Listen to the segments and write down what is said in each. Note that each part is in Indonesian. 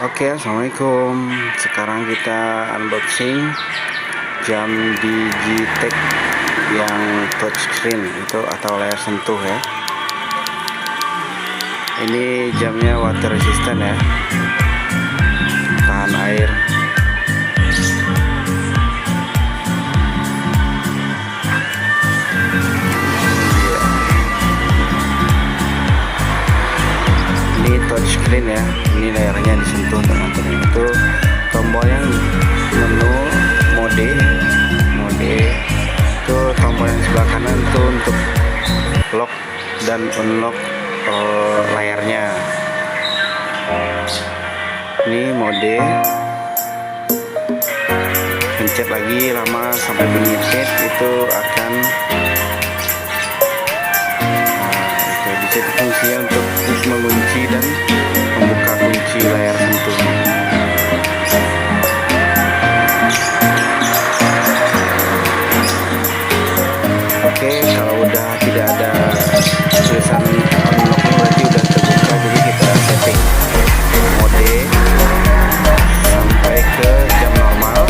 Oke, assalamualaikum. Sekarang kita unboxing jam Digitech yang touchscreen itu atau layar sentuh ya. Ini jamnya water resistant ya, tahan air. Ini touchscreen ya, ini layarnya disentuh teman-teman. Itu tombolnya menu mode itu tombol yang sebelah kanan itu untuk lock dan unlock layarnya. Ini mode, pencet lagi lama sampai bunyi hit itu akan itu fungsinya untuk mengunci dan membuka kunci layar sentuh. Oke, kalau udah tidak ada tulisan unlock berarti udah terbuka, jadi kita setting mode sampai ke jam normal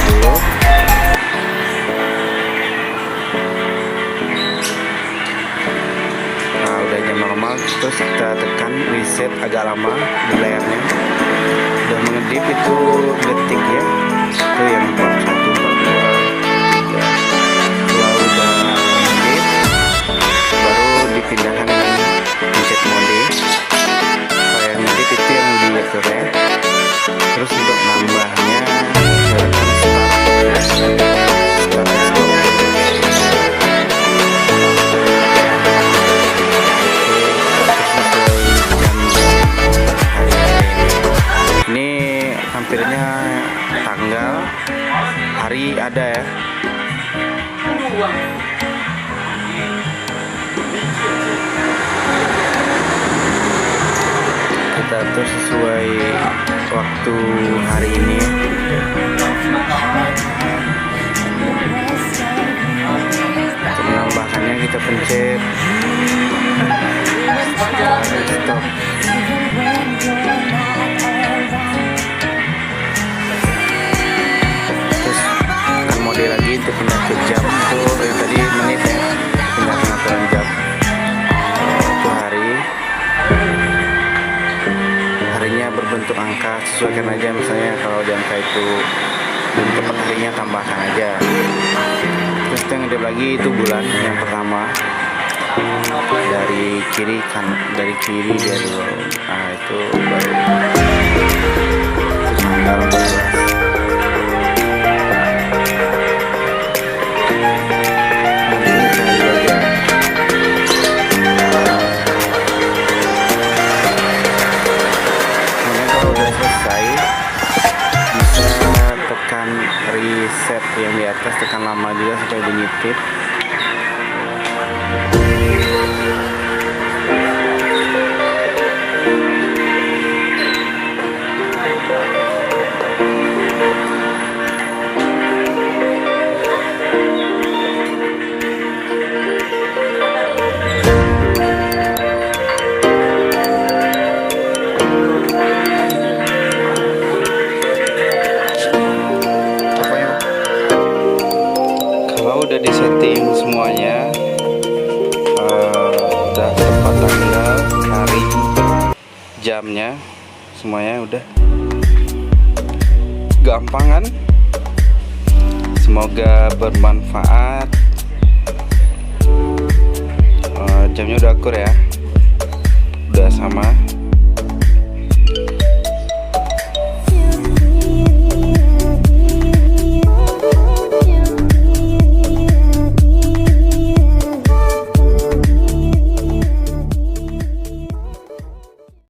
dulu. Nah, udah jam normal, terus kita tekan reset agak lama di layarnya. Udah mengedip itu detik ya, itu yang 41, 42, 43. Setelah udah mengedip, baru dipindahkan dengan pencet mode. Kalau yang ngedip itu yang diatur ya. Terus untuk nambahnya silakan start stop. Ini tampilnya tanggal, hari ada ya. Kita atur sesuai waktu hari ini ya. Untuk menambahkannya kita pencet stop. Terus akan mode lagi untuk pindah ke jam tuh yang tadi menit ya, pindah pengaturan jam. Itu harinya berbentuk angka, sesuaikan aja, misalnya kalau di angka itu belum tepat harinya tambahkan aja. Terus yang ngedip lagi itu bulan yang pertama dari kiri dia dulu. Nah itu baru tanggal 14. Reset yang di atas, tekan lama juga sampai bunyi tip. Udah disetting semuanya, udah tepat tanggal, hari, jamnya, semuanya udah gampang kan? Semoga bermanfaat. Jamnya udah akur ya.